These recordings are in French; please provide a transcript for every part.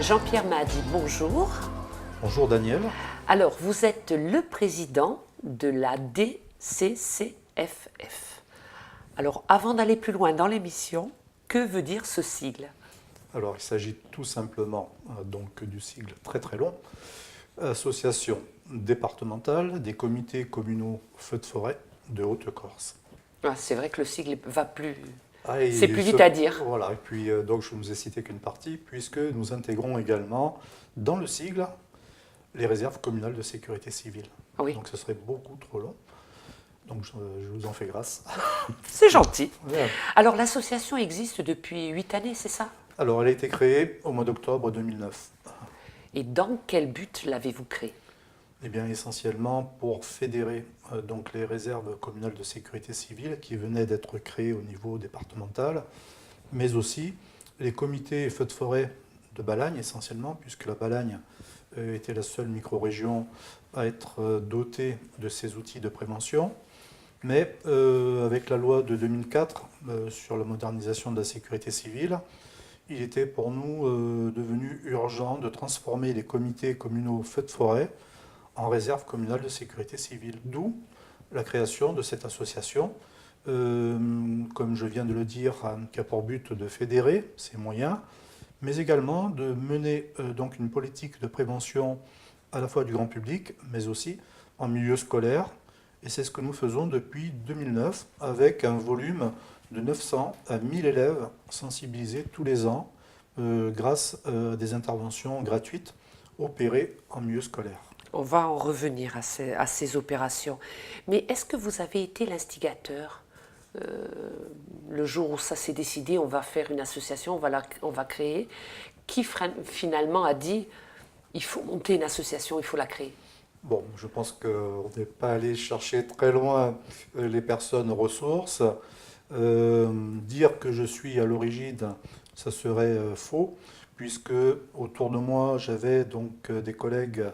Jean-Pierre Mahdi, bonjour. Bonjour Daniel. Alors, vous êtes le président de la DCCFF. Alors, avant d'aller plus loin dans l'émission, que veut dire ce sigle? Alors, il s'agit tout simplement donc du sigle très très long, Association départementale des comités communaux feux de forêt de Haute-Corse. Ah, c'est vrai que le sigle va plus... Et c'est plus vite à dire. Voilà, et puis donc je ne vous ai cité qu'une partie, puisque nous intégrons également dans le sigle les réserves communales de sécurité civile. Oui. Donc ce serait beaucoup trop long. Donc je vous en fais grâce. C'est gentil. Ouais. Alors, l'association existe depuis 8 années, c'est ça? Alors elle a été créée au mois d'octobre 2009. Et dans quel but l'avez-vous créée? Eh bien, essentiellement pour fédérer donc les réserves communales de sécurité civile qui venaient d'être créées au niveau départemental, mais aussi les comités feux de forêt de Balagne essentiellement, puisque la Balagne était la seule micro-région à être dotée de ces outils de prévention. Mais avec la loi de 2004 sur la modernisation de la sécurité civile, il était pour nous devenu urgent de transformer les comités communaux feux de forêt en réserve communale de sécurité civile. D'où la création de cette association, comme je viens de le dire, qui a pour but de fédérer ces moyens, mais également de mener donc une politique de prévention à la fois du grand public, mais aussi en milieu scolaire. Et c'est ce que nous faisons depuis 2009, avec un volume de 900 à 1000 élèves sensibilisés tous les ans, grâce à des interventions gratuites opérées en milieu scolaire. On va en revenir à ces opérations. Mais est-ce que vous avez été l'instigateur? Le jour où ça s'est décidé, on va faire une association, on va créer. Qui finalement a dit, il faut monter une association, il faut la créer? Bon, je pense qu'on n'est pas allé chercher très loin les personnes ressources. Dire que je suis à l'origine, ça serait faux, puisque autour de moi, j'avais donc des collègues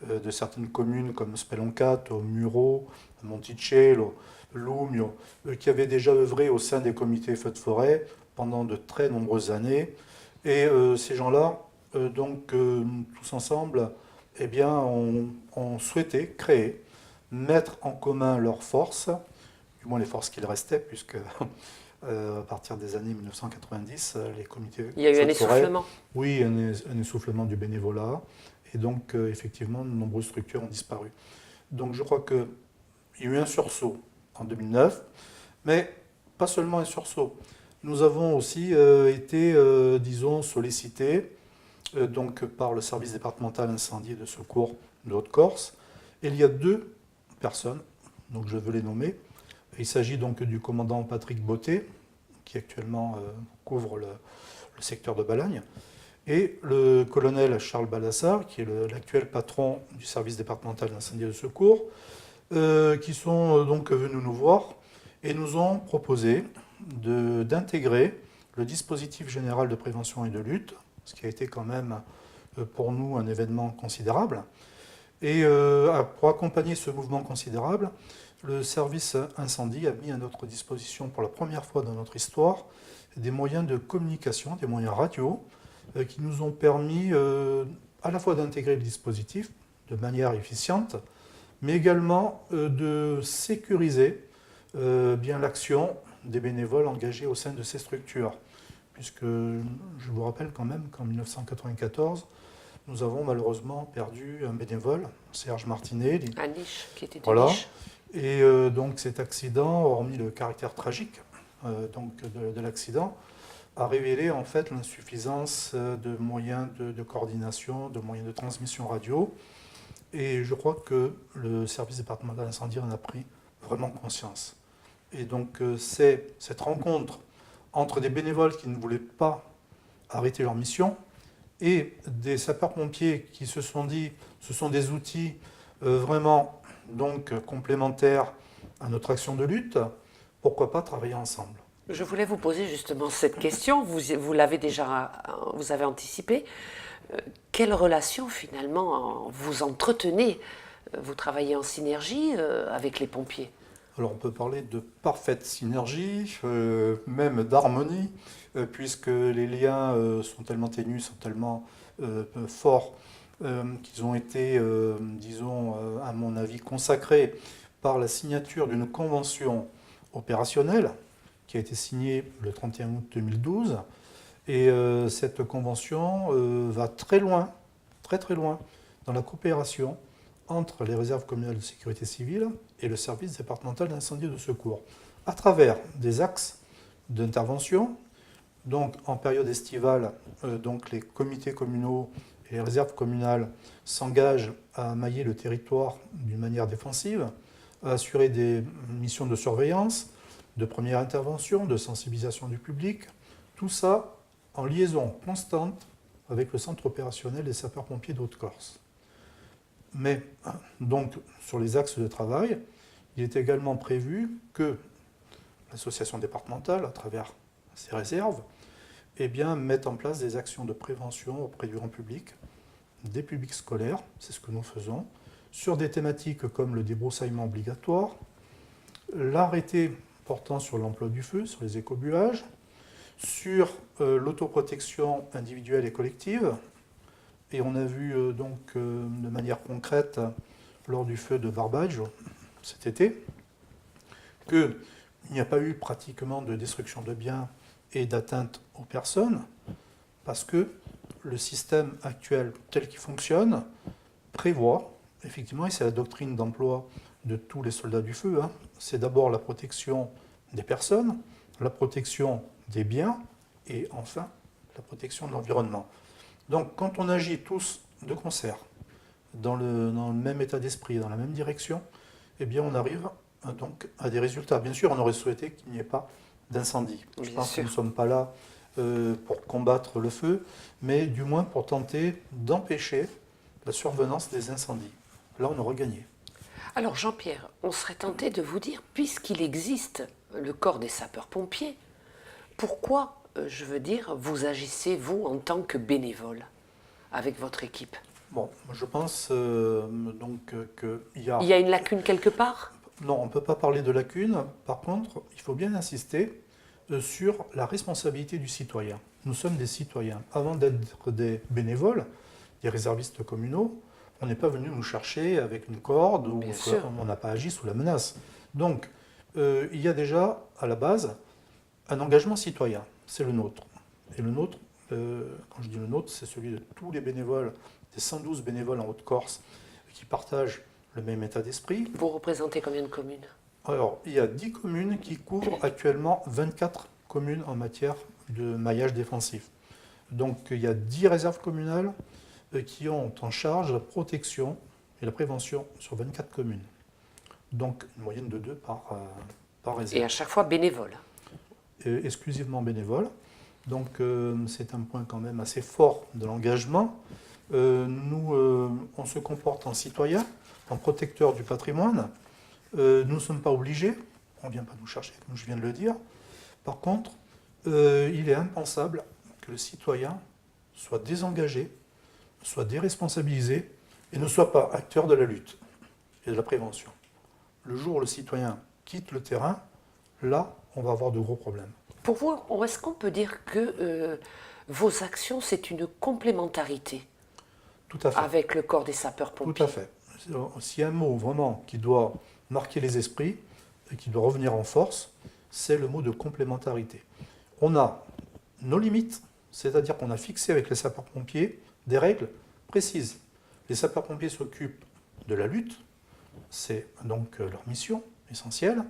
de certaines communes comme Speloncato, Muro, Monticello, Lumio, qui avaient déjà œuvré au sein des comités feux de forêt pendant de très nombreuses années. Et ces gens-là, tous ensemble, eh bien, ont souhaité créer, mettre en commun leurs forces, du moins les forces qu'il restait, puisque à partir des années 1990, les comités Il y a eu feux un de forêt, essoufflement. oui, un essoufflement du bénévolat. Et donc, effectivement, de nombreuses structures ont disparu. Donc, je crois qu'il y a eu un sursaut en 2009, mais pas seulement un sursaut. Nous avons aussi été, disons, sollicités donc, par le service départemental incendie et de secours de Haute-Corse. Et il y a deux personnes, donc je veux les nommer. Il s'agit donc du commandant Patrick Botté, qui actuellement couvre le secteur de Balagne, et le colonel Charles Balassard, qui est l'actuel patron du service départemental d'incendie et de secours, qui sont donc venus nous voir et nous ont proposé d'intégrer le dispositif général de prévention et de lutte, ce qui a été quand même pour nous un événement considérable. Et pour accompagner ce mouvement considérable, le service incendie a mis à notre disposition pour la première fois dans notre histoire des moyens de communication, des moyens radio, qui nous ont permis à la fois d'intégrer le dispositif de manière efficiente, mais également de sécuriser bien l'action des bénévoles engagés au sein de ces structures. Puisque je vous rappelle quand même qu'en 1994, nous avons malheureusement perdu un bénévole, Serge Martinet. À Niche, qui était de voilà. Niche. Et donc cet accident, hormis le caractère tragique de l'accident, a révélé en fait l'insuffisance de moyens de coordination, de moyens de transmission radio. Et je crois que le service départemental d'incendie en a pris vraiment conscience. Et donc c'est cette rencontre entre des bénévoles qui ne voulaient pas arrêter leur mission et des sapeurs-pompiers qui se sont dit ce sont des outils vraiment donc complémentaires à notre action de lutte, pourquoi pas travailler ensemble? Je voulais vous poser justement cette question, vous l'avez déjà, vous avez anticipé. Quelle relation finalement vous entretenez? Vous travaillez en synergie avec les pompiers? Alors on peut parler de parfaite synergie, même d'harmonie, puisque les liens sont tellement ténus, sont tellement forts qui ont été, disons, à mon avis, consacrés par la signature d'une convention opérationnelle qui a été signée le 31 août 2012. Et cette convention va très loin, très très loin, dans la coopération entre les réserves communales de sécurité civile et le service départemental d'incendie et de secours, à travers des axes d'intervention. Donc en période estivale, donc les comités communaux et les réserves communales s'engagent à mailler le territoire d'une manière défensive, à assurer des missions de surveillance, de première intervention, de sensibilisation du public, tout ça en liaison constante avec le centre opérationnel des sapeurs-pompiers de Haute-Corse. Mais donc sur les axes de travail, il est également prévu que l'association départementale, à travers ses réserves, eh bien, mette en place des actions de prévention auprès du grand public, des publics scolaires, c'est ce que nous faisons, sur des thématiques comme le débroussaillement obligatoire, l'arrêté portant sur l'emploi du feu, sur les écobuages, sur l'autoprotection individuelle et collective. Et on a vu donc de manière concrète lors du feu de Barbadge cet été qu'il n'y a pas eu pratiquement de destruction de biens et d'atteinte aux personnes parce que le système actuel tel qu'il fonctionne prévoit, effectivement, et c'est la doctrine d'emploi de tous les soldats du feu, hein, c'est d'abord la protection des personnes, la protection des biens et enfin la protection de l'environnement. Donc quand on agit tous de concert, dans le même état d'esprit, dans la même direction, eh bien on arrive donc à des résultats. Bien sûr, on aurait souhaité qu'il n'y ait pas d'incendie. Je pense que nous ne sommes pas là pour combattre le feu, mais du moins pour tenter d'empêcher la survenance des incendies. Là, on aurait gagné. Alors Jean-Pierre, on serait tenté de vous dire, puisqu'il existe le corps des sapeurs-pompiers, pourquoi, je veux dire, vous agissez, vous, en tant que bénévole, avec votre équipe? Bon, je pense donc qu'il y a... Il y a une lacune quelque part? Non, on ne peut pas parler de lacune. Par contre, il faut bien insister sur la responsabilité du citoyen. Nous sommes des citoyens. Avant d'être des bénévoles, des réservistes communaux, on n'est pas venu nous chercher avec une corde ou on n'a pas agi sous la menace. Donc, il y a déjà, à la base, un engagement citoyen. C'est le nôtre. Et le nôtre, quand je dis le nôtre, c'est celui de tous les bénévoles, des 112 bénévoles en Haute-Corse qui partagent le même état d'esprit. Vous représentez combien de communes? Alors, il y a 10 communes qui couvrent actuellement 24 communes en matière de maillage défensif. Donc, il y a 10 réserves communales qui ont en charge la protection et la prévention sur 24 communes. Donc, une moyenne de 2 par réserve. Et à chaque fois bénévole? Exclusivement bénévole. Donc, c'est un point quand même assez fort de l'engagement. Nous, on se comporte en citoyen, en protecteur du patrimoine. Nous ne sommes pas obligés, on ne vient pas nous chercher, comme je viens de le dire. Par contre, il est impensable que le citoyen soit désengagé, soit déresponsabilisé et ne soit pas acteur de la lutte et de la prévention. Le jour où le citoyen quitte le terrain, là, on va avoir de gros problèmes. Pour vous, est-ce qu'on peut dire que vos actions, c'est une complémentarité Tout à fait. avec le corps des sapeurs-pompiers? Tout à fait. S'il y a un mot vraiment qui doit marquer les esprits et qui doit revenir en force, c'est le mot de complémentarité. On a nos limites, c'est-à-dire qu'on a fixé avec les sapeurs-pompiers des règles précises. Les sapeurs-pompiers s'occupent de la lutte, c'est donc leur mission essentielle.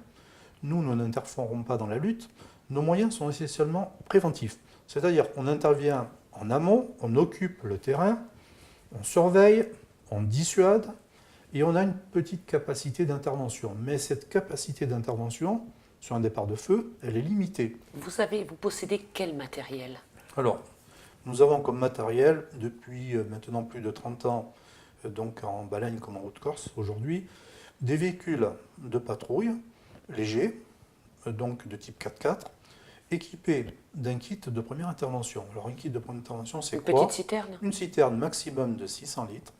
Nous n'interférons pas dans la lutte. Nos moyens sont essentiellement préventifs, c'est-à-dire qu'on intervient en amont, on occupe le terrain, on surveille, on dissuade, et on a une petite capacité d'intervention. Mais cette capacité d'intervention sur un départ de feu, elle est limitée. Vous possédez quel matériel? Alors, nous avons comme matériel, depuis maintenant plus de 30 ans, donc en Balagne comme en Haute-Corse aujourd'hui, des véhicules de patrouille légers, donc de type 4x4, équipés d'un kit de première intervention. Alors un kit de première intervention, c'est quoi? Une petite citerne? Une citerne maximum de 600 litres,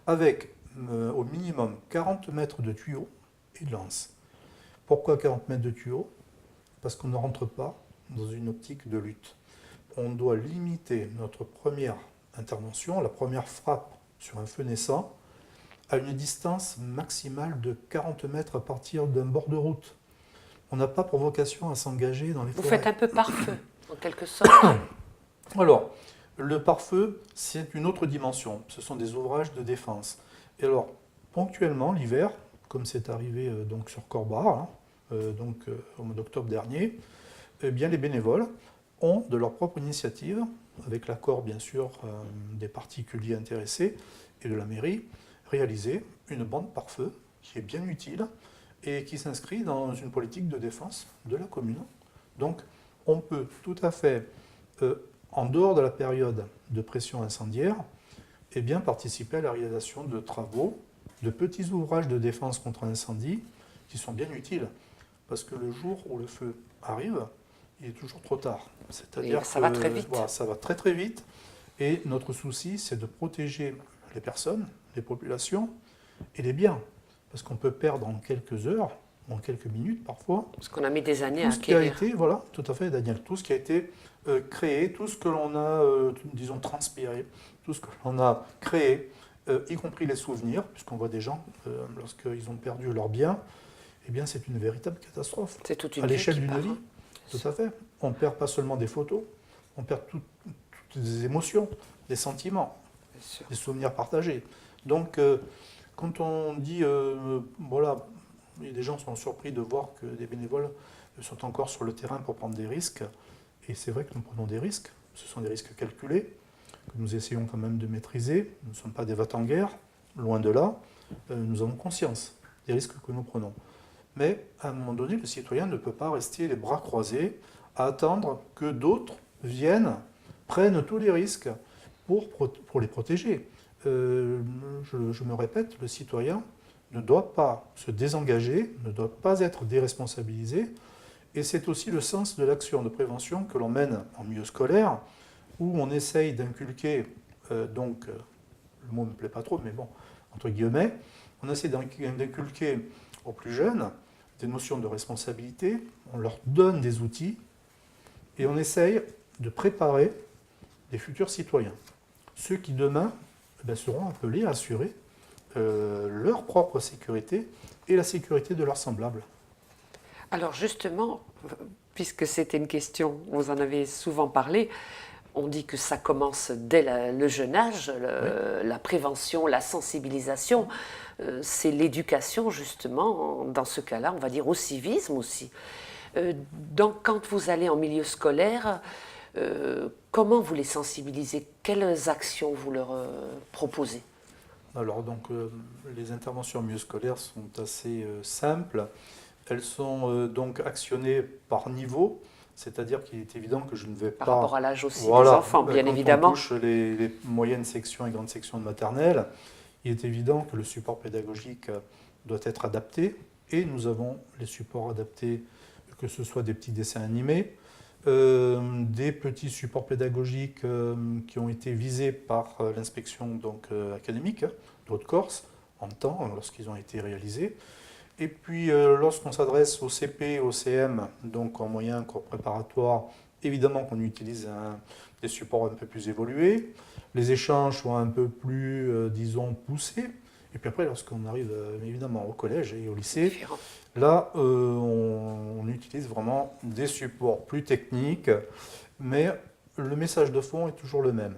avec au minimum 40 mètres de tuyaux et de lances. Pourquoi 40 mètres de tuyaux? Parce qu'on ne rentre pas dans une optique de lutte. On doit limiter notre première intervention, la première frappe sur un feu naissant, à une distance maximale de 40 mètres à partir d'un bord de route. On n'a pas pour vocation à s'engager dans les Vous forêts. faites un peu par feu, en quelque sorte. Alors, le pare-feu, c'est une autre dimension. Ce sont des ouvrages de défense. Et alors, ponctuellement, l'hiver, comme c'est arrivé donc sur Corbar, au mois d'octobre dernier, eh bien, les bénévoles ont, de leur propre initiative, avec l'accord bien sûr des particuliers intéressés et de la mairie, réalisé une bande pare-feu qui est bien utile et qui s'inscrit dans une politique de défense de la commune. Donc, on peut tout à fait, en dehors de la période de pression incendiaire, eh bien, participer à la réalisation de travaux, de petits ouvrages de défense contre incendie qui sont bien utiles. Parce que le jour où le feu arrive, il est toujours trop tard. C'est-à-dire ça va très vite. Voilà, ça va très très vite. Et notre souci, c'est de protéger les personnes, les populations et les biens. Parce qu'on peut perdre en quelques heures, en quelques minutes parfois, Parce qu'on a mis des années à tout ce qui a acquérir. été, voilà, tout à fait, Daniel, tout ce qui a été créé, tout ce que l'on a, disons, transpiré, tout ce que l'on a créé, y compris les souvenirs, puisqu'on voit des gens, lorsqu'ils ont perdu leurs biens, eh bien, c'est une véritable catastrophe. C'est toute une À vie l'échelle qui d'une part, vie, hein. tout à fait. On perd pas seulement des photos, on perd toutes des émotions, des sentiments, Bien sûr. des souvenirs partagés. Donc, quand on dit, voilà, et les gens sont surpris de voir que des bénévoles sont encore sur le terrain pour prendre des risques, et c'est vrai que nous prenons des risques, ce sont des risques calculés, que nous essayons quand même de maîtriser, nous ne sommes pas des va-t-en-guerre, loin de là, nous avons conscience des risques que nous prenons. Mais à un moment donné, le citoyen ne peut pas rester les bras croisés à attendre que d'autres viennent, prennent tous les risques pour les protéger. Je me répète, le citoyen ne doit pas se désengager, ne doit pas être déresponsabilisé. Et c'est aussi le sens de l'action de prévention que l'on mène en milieu scolaire, où on essaye d'inculquer, le mot ne me plaît pas trop, mais bon, entre guillemets, on essaie d'inculquer aux plus jeunes des notions de responsabilité, on leur donne des outils, et on essaye de préparer des futurs citoyens. Ceux qui demain seront appelés à assurer leur propre sécurité et la sécurité de leurs semblables. Alors justement, puisque c'était une question, vous en avez souvent parlé, on dit que ça commence dès le jeune âge, la prévention, la sensibilisation, c'est l'éducation justement, dans ce cas-là, on va dire au civisme aussi. Donc quand vous allez en milieu scolaire, comment vous les sensibilisez? Quelles actions vous leur proposez? Alors donc les interventions en milieu scolaire sont assez simples. Elles sont donc actionnées par niveau, c'est-à-dire qu'il est évident que je ne vais pas... Par rapport à l'âge aussi des enfants, bien évidemment. Quand on touche les moyennes sections et grandes sections de maternelle, il est évident que le support pédagogique doit être adapté, et nous avons les supports adaptés, que ce soit des petits dessins animés, des petits supports pédagogiques qui ont été visés par l'inspection académique de Haute-Corse en temps, lorsqu'ils ont été réalisés. Et puis, lorsqu'on s'adresse au CP, au CM, donc en moyen cours préparatoire, évidemment qu'on utilise des supports un peu plus évolués. Les échanges sont un peu plus, disons, poussés. Et puis après, lorsqu'on arrive évidemment au collège et au lycée, là, on utilise vraiment des supports plus techniques, mais le message de fond est toujours le même.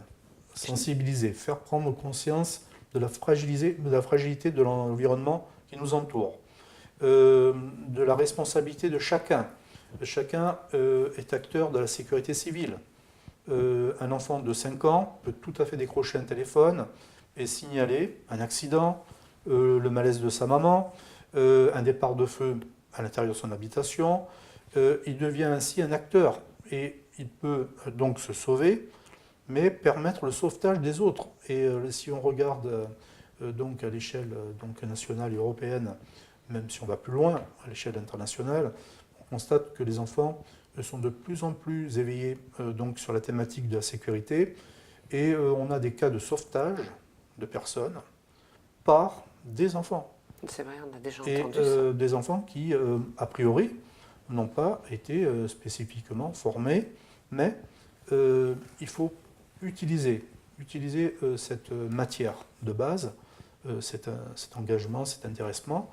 Sensibiliser, faire prendre conscience de la fragilité de l'environnement qui nous entoure. De la responsabilité de chacun. Chacun est acteur de la sécurité civile. Un enfant de 5 ans peut tout à fait décrocher un téléphone et signaler un accident, le malaise de sa maman, un départ de feu à l'intérieur de son habitation. Il devient ainsi un acteur et il peut donc se sauver, mais permettre le sauvetage des autres. Et si on regarde donc à l'échelle nationale et européenne, même si on va plus loin, à l'échelle internationale, on constate que les enfants sont de plus en plus éveillés sur la thématique de la sécurité, et on a des cas de sauvetage de personnes par des enfants. C'est vrai, on a déjà Et entendu ça. des enfants qui, a priori, n'ont pas été spécifiquement formés, mais il faut utiliser utiliser cette matière de base, cet engagement, cet intéressement,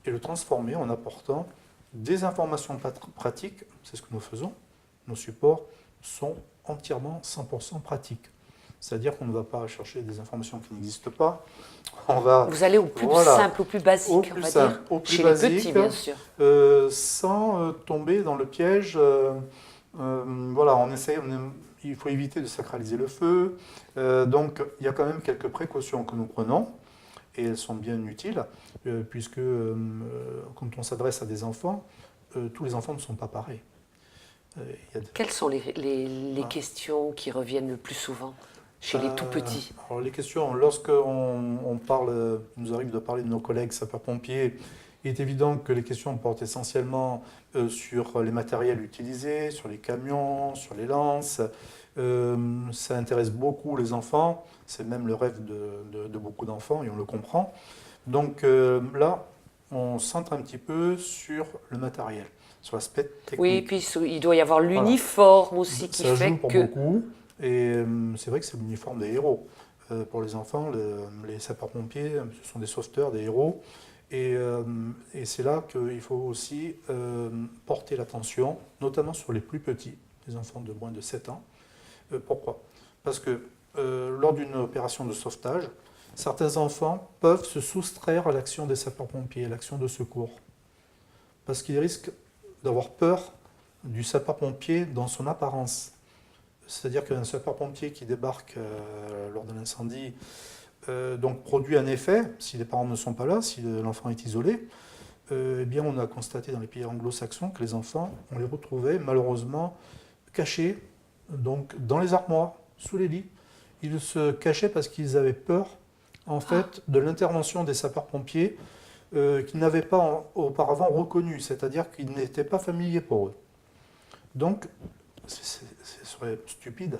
et le transformer en apportant des informations pratiques. C'est ce que nous faisons. Nos supports sont entièrement 100% pratiques. C'est-à-dire qu'on ne va pas chercher des informations qui n'existent pas. Vous allez au plus simple, au plus basique, on va dire, chez les petits, bien sûr. Sans tomber dans le piège. Il faut éviter de sacraliser le feu. Donc, il y a quand même quelques précautions que nous prenons, et elles sont bien utiles, puisque quand on s'adresse à des enfants, tous les enfants ne sont pas pareils. Quelles sont les questions qui reviennent le plus souvent chez les tout petits? Alors les questions, lorsqu'on il nous arrive de parler de nos collègues sapeurs-pompiers, il est évident que les questions portent essentiellement sur les matériels utilisés, sur les camions, sur les lances. Ça intéresse beaucoup les enfants, c'est même le rêve de beaucoup d'enfants et on le comprend. Donc là, on centre un petit peu sur le matériel, sur l'aspect technique. Oui, et puis il doit y avoir l'uniforme aussi qui ça fait joue pour que... beaucoup, et c'est vrai que c'est l'uniforme des héros. Pour les enfants, les sapeurs-pompiers, ce sont des sauveteurs, des héros. Et c'est là qu'il faut aussi porter l'attention, notamment sur les plus petits, les enfants de moins de 7 ans. Pourquoi? Parce que lors d'une opération de sauvetage, certains enfants peuvent se soustraire à l'action des sapeurs-pompiers, à l'action de secours. Parce qu'ils risquent d'avoir peur du sapeur-pompier dans son apparence. C'est-à-dire qu'un sapeur-pompier qui débarque lors d'un incendie donc produit un effet, si les parents ne sont pas là, si l'enfant est isolé. Eh bien, on a constaté dans les pays anglo-saxons que les enfants, on les retrouvait malheureusement cachés, donc dans les armoires, sous les lits. Ils se cachaient parce qu'ils avaient peur, en fait, de l'intervention des sapeurs-pompiers qu'ils n'avaient pas auparavant reconnus, c'est-à-dire qu'ils n'étaient pas familiers pour eux. Donc, ce serait stupide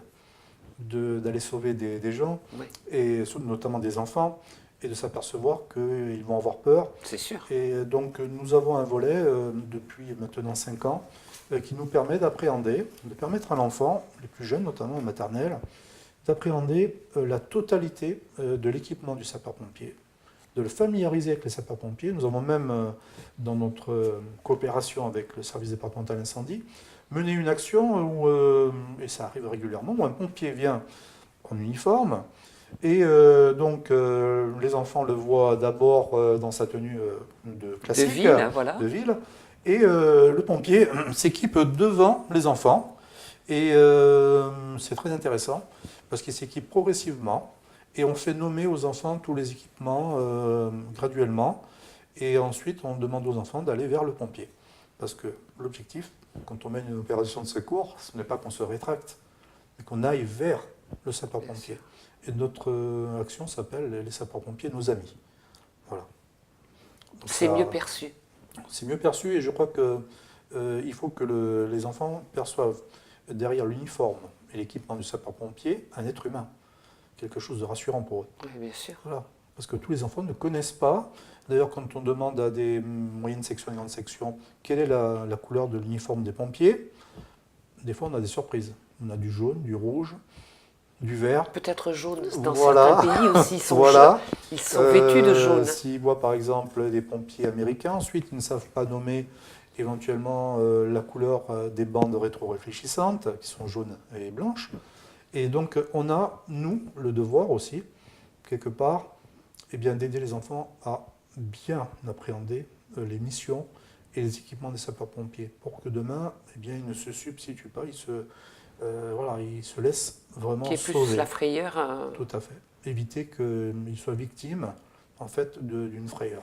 d'aller sauver des gens, Oui. et notamment des enfants, et de s'apercevoir qu'ils vont avoir peur. C'est sûr. Et donc nous avons un volet depuis maintenant 5 ans qui nous permet d'appréhender, de permettre à l'enfant, les plus jeunes notamment en maternelle, d'appréhender la totalité de l'équipement du sapeur-pompier, de le familiariser avec les sapeurs-pompiers. Nous avons même, dans notre coopération avec le service départemental incendie, mener une action où, et ça arrive régulièrement, où un pompier vient en uniforme, et donc les enfants le voient d'abord dans sa tenue classique, de ville, voilà. de ville, et le pompier s'équipe devant les enfants, et c'est très intéressant, parce qu'il s'équipe progressivement, et on fait nommer aux enfants tous les équipements graduellement, et ensuite on demande aux enfants d'aller vers le pompier. Parce que l'objectif, quand on mène une opération de secours, ce n'est pas qu'on se rétracte, mais qu'on aille vers le sapeur-pompier. Et notre action s'appelle les sapeurs-pompiers, nos amis. Voilà. C'est mieux perçu. C'est mieux perçu, et je crois qu'il faut que les enfants perçoivent derrière l'uniforme et l'équipement du sapeur-pompier un être humain, quelque chose de rassurant pour eux. Oui, bien sûr. Voilà. Parce que tous les enfants ne connaissent pas. D'ailleurs, quand on demande à des moyennes sections et grandes sections quelle est la couleur de l'uniforme des pompiers, des fois on a des surprises. On a du jaune, du rouge, du vert. Peut-être jaune dans certains pays aussi, ils sont, ils sont vêtus de jaune. S'ils voient par exemple des pompiers américains, ensuite ils ne savent pas nommer éventuellement la couleur des bandes rétro-réfléchissantes, qui sont jaunes et blanches. Et donc on a, nous, le devoir aussi, quelque part, eh bien, d'aider les enfants à bien appréhender les missions et les équipements des sapeurs-pompiers, pour que demain, eh bien, ils ne se substituent pas, ils se laissent vraiment sauver. Qui est plus la frayeur. Tout à fait. Éviter qu'ils soient victimes, en fait, d'une frayeur.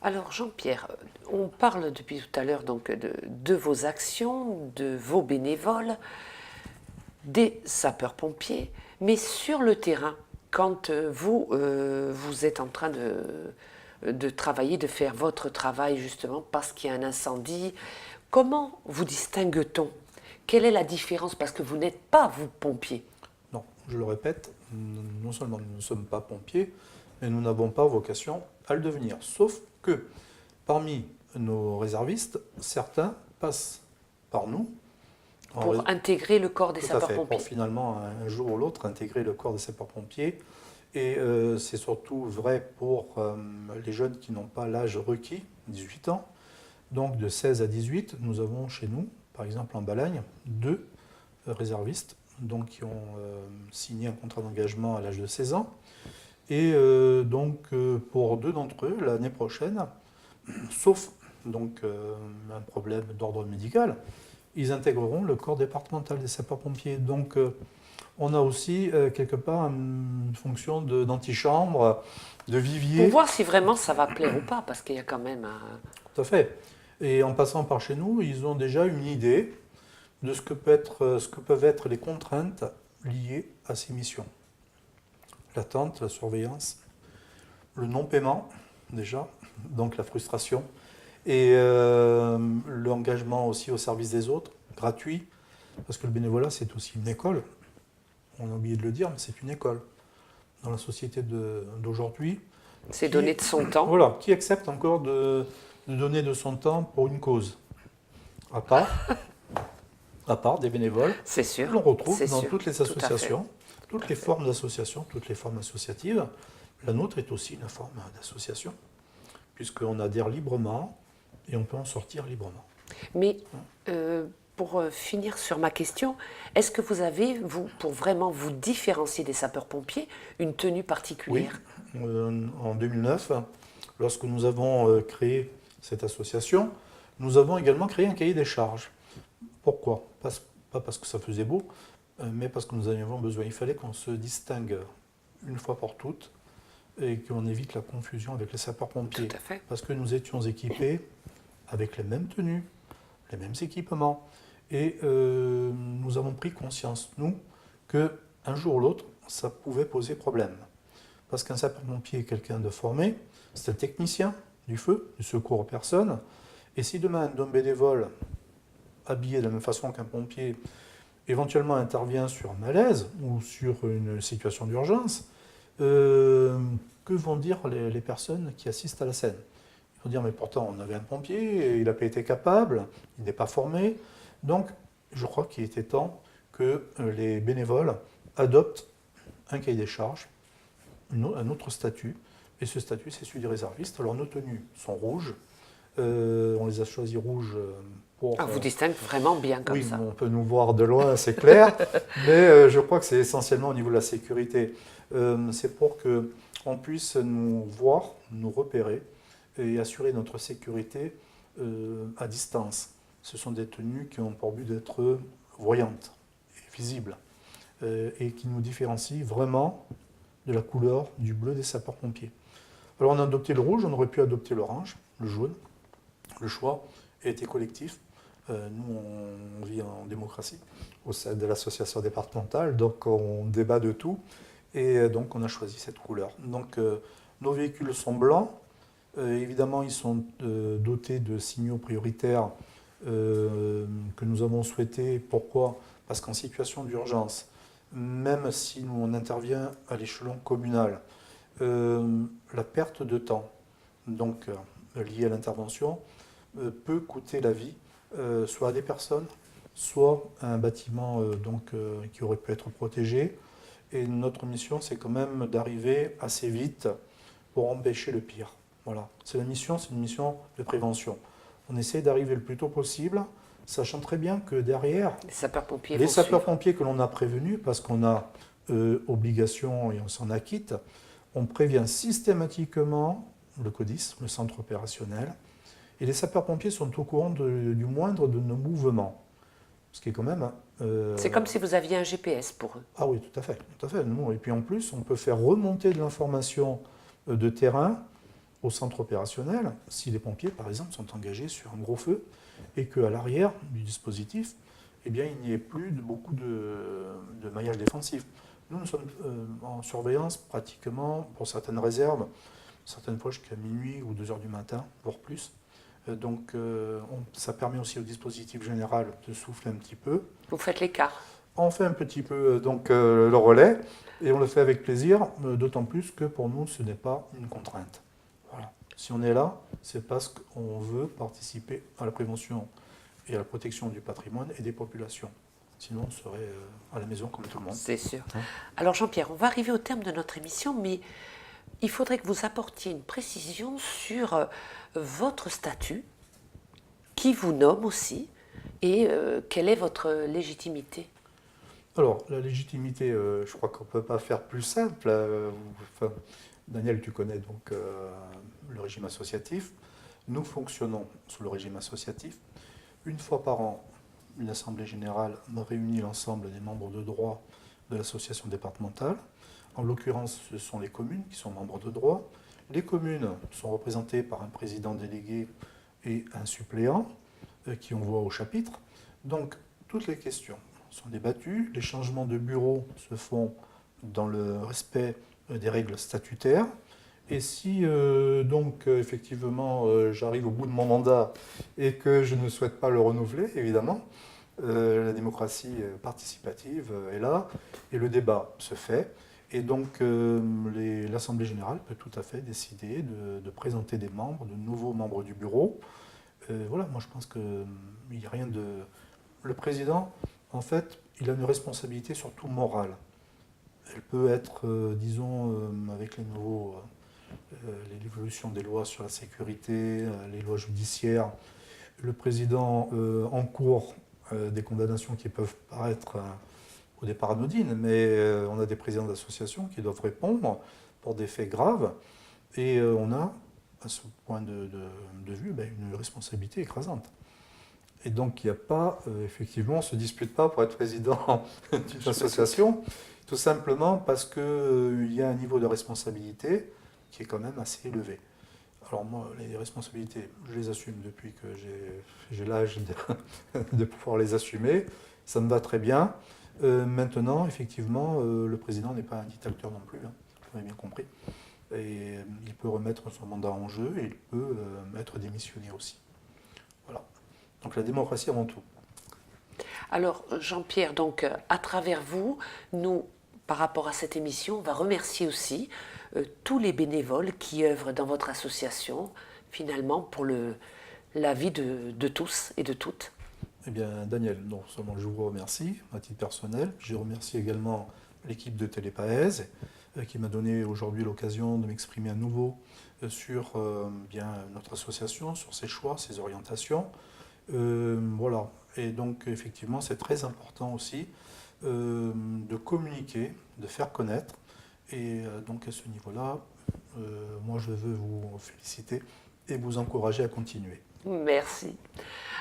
Alors Jean-Pierre, on parle depuis tout à l'heure donc de vos actions, de vos bénévoles, des sapeurs-pompiers, mais sur le terrain, quand vous êtes en train de travailler, de faire votre travail justement parce qu'il y a un incendie, comment vous distingue-t-on? Quelle est la différence? Parce que vous n'êtes pas, vous, pompier. Non, je le répète, non seulement nous ne sommes pas pompiers, mais nous n'avons pas vocation à le devenir. Sauf que parmi nos réservistes, certains passent par nous Pour intégrer le corps des Tout à fait, sapeurs-pompiers. pour finalement, un jour ou l'autre, intégrer le corps des sapeurs-pompiers. Et c'est surtout vrai pour les jeunes qui n'ont pas l'âge requis, 18 ans. Donc de 16 à 18, nous avons chez nous, par exemple en Balagne, 2 réservistes donc, qui ont signé un contrat d'engagement à l'âge de 16 ans. Et pour 2 d'entre eux, l'année prochaine, sauf un problème d'ordre médical, ils intégreront le corps départemental des sapeurs-pompiers. Donc on a aussi quelque part une fonction d'antichambre, de vivier. Pour voir si vraiment ça va plaire ou pas, parce qu'il y a quand même un... Tout à fait. Et en passant par chez nous, ils ont déjà une idée de ce que peuvent être les contraintes liées à ces missions. L'attente, la surveillance, le non-paiement, déjà, donc la frustration, et l'engagement aussi au service des autres, gratuit, parce que le bénévolat, c'est aussi une école. On a oublié de le dire, mais c'est une école. Dans la société d'aujourd'hui. C'est donner de son temps. Voilà, qui accepte encore de donner de son temps pour une cause. À part des bénévoles, c'est sûr, que l'on retrouve c'est dans sûr, toutes les associations, toutes les formes d'associations, toutes les formes associatives. La nôtre est aussi une forme d'association, puisqu'on adhère librement et on peut en sortir librement. Mais pour finir sur ma question, est-ce que vous avez, pour vraiment vous différencier des sapeurs-pompiers, une tenue particulière? Oui, en 2009, lorsque nous avons créé cette association, nous avons également créé un cahier des charges. Pourquoi? Pas parce que ça faisait beau, mais parce que nous en avions besoin. Il fallait qu'on se distingue une fois pour toutes et qu'on évite la confusion avec les sapeurs-pompiers. Tout à fait. Parce que nous étions équipés avec les mêmes tenues, les mêmes équipements. Et nous avons pris conscience, nous, qu'un jour ou l'autre, ça pouvait poser problème. Parce qu'un sapeur-pompier est quelqu'un de formé, c'est un technicien du feu, du secours aux personnes. Et si demain un homme bénévole, habillé de la même façon qu'un pompier, éventuellement intervient sur un malaise ou sur une situation d'urgence, que vont dire les personnes qui assistent à la scène? Ils vont dire, mais pourtant on avait un pompier, il n'a pas été capable, il n'est pas formé. Donc je crois qu'il était temps que les bénévoles adoptent un cahier des charges, un autre statut, et ce statut c'est celui des réservistes. Alors nos tenues sont rouges, on les a choisies rouges pour... vous distinguez vraiment bien comme oui, ça. Oui, on peut nous voir de loin, c'est clair, mais je crois que c'est essentiellement au niveau de la sécurité. C'est pour qu'on puisse nous voir, nous repérer et assurer notre sécurité à distance. Ce sont des tenues qui ont pour but d'être voyantes et visibles et qui nous différencient vraiment de la couleur du bleu des sapeurs-pompiers. Alors on a adopté le rouge, on aurait pu adopter l'orange, le jaune. Le choix a été collectif. Nous, on vit en démocratie au sein de l'association départementale, donc on débat de tout, et donc on a choisi cette couleur. Donc nos véhicules sont blancs, évidemment ils sont dotés de signaux prioritaires que nous avons souhaités. Pourquoi? Parce qu'en situation d'urgence, même si nous on intervient à l'échelon communal, la perte de temps, donc liée à l'intervention, peut coûter la vie, soit à des personnes, soit à un bâtiment qui aurait pu être protégé. Et notre mission, c'est quand même d'arriver assez vite pour empêcher le pire. Voilà. C'est une mission de prévention. On essaie d'arriver le plus tôt possible, sachant très bien que derrière, les sapeurs-pompiers que l'on a prévenus, parce qu'on a obligation et on s'en acquitte, on prévient systématiquement le CODIS, le centre opérationnel, et les sapeurs-pompiers sont au courant du moindre de nos mouvements. Ce qui est quand même... c'est comme si vous aviez un GPS pour eux. Ah oui, tout à fait. Tout à fait. Et puis en plus, on peut faire remonter de l'information de terrain au centre opérationnel si les pompiers, par exemple, sont engagés sur un gros feu et qu'à l'arrière du dispositif, eh bien, il n'y ait plus beaucoup de maillage défensif. Nous sommes en surveillance pratiquement, pour certaines réserves, certaines fois jusqu'à minuit ou 2 heures du matin, voire plus. Donc ça permet aussi au dispositif général de souffler un petit peu. Vous faites l'écart. On fait un petit peu le relais et on le fait avec plaisir, d'autant plus que pour nous ce n'est pas une contrainte. Voilà. Si on est là, c'est parce qu'on veut participer à la prévention et à la protection du patrimoine et des populations. Sinon, on serait à la maison comme tout le monde. C'est sûr. Hein. Alors Jean-Pierre, on va arriver au terme de notre émission, mais il faudrait que vous apportiez une précision sur votre statut, qui vous nomme aussi, et quelle est votre légitimité. Alors, la légitimité, je crois qu'on ne peut pas faire plus simple. Enfin, Daniel, tu connais donc le régime associatif. Nous fonctionnons sous le régime associatif. Une fois par an, une assemblée générale réunit l'ensemble des membres de droit de l'association départementale. En l'occurrence, ce sont les communes qui sont membres de droit. Les communes sont représentées par un président délégué et un suppléant qui envoie au chapitre. Donc, toutes les questions sont débattues. Les changements de bureau se font dans le respect des règles statutaires. Et si effectivement j'arrive au bout de mon mandat et que je ne souhaite pas le renouveler, évidemment, la démocratie participative est là et le débat se fait. Et donc l'Assemblée générale peut tout à fait décider de présenter des membres, de nouveaux membres du bureau. Voilà, moi je pense qu'il n'y a rien de... Le président, en fait, il a une responsabilité surtout morale. Elle peut être, avec l'évolution des lois sur la sécurité, les lois judiciaires, le président encourt des condamnations qui peuvent paraître au départ anodines, mais on a des présidents d'associations qui doivent répondre pour des faits graves, et on a, à ce point de vue, une responsabilité écrasante. Et donc il n'y a pas, effectivement, on ne se dispute pas pour être président d'une association, tout simplement parce qu'il y a un niveau de responsabilité qui est quand même assez élevé. Alors moi, les responsabilités, je les assume depuis que j'ai l'âge de pouvoir les assumer. Ça me va très bien. Maintenant, effectivement, le président n'est pas un dictateur non plus, hein, vous avez bien compris. Et il peut remettre son mandat en jeu et il peut être démissionné aussi. Voilà. Donc la démocratie avant tout. Alors Jean-Pierre, donc à travers vous, nous, par rapport à cette émission, on va remercier aussi tous les bénévoles qui œuvrent dans votre association, finalement, pour la vie de tous et de toutes. Eh bien, Daniel, non seulement je vous remercie à titre personnel, je remercie également l'équipe de Télépaèse qui m'a donné aujourd'hui l'occasion de m'exprimer à nouveau sur notre association, sur ses choix, ses orientations. Voilà. Et donc, effectivement, c'est très important aussi de communiquer, de faire connaître. Et donc, à ce niveau-là, moi, je veux vous féliciter et vous encourager à continuer. Merci.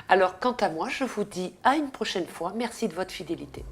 Alors, quant à moi, je vous dis à une prochaine fois. Merci de votre fidélité.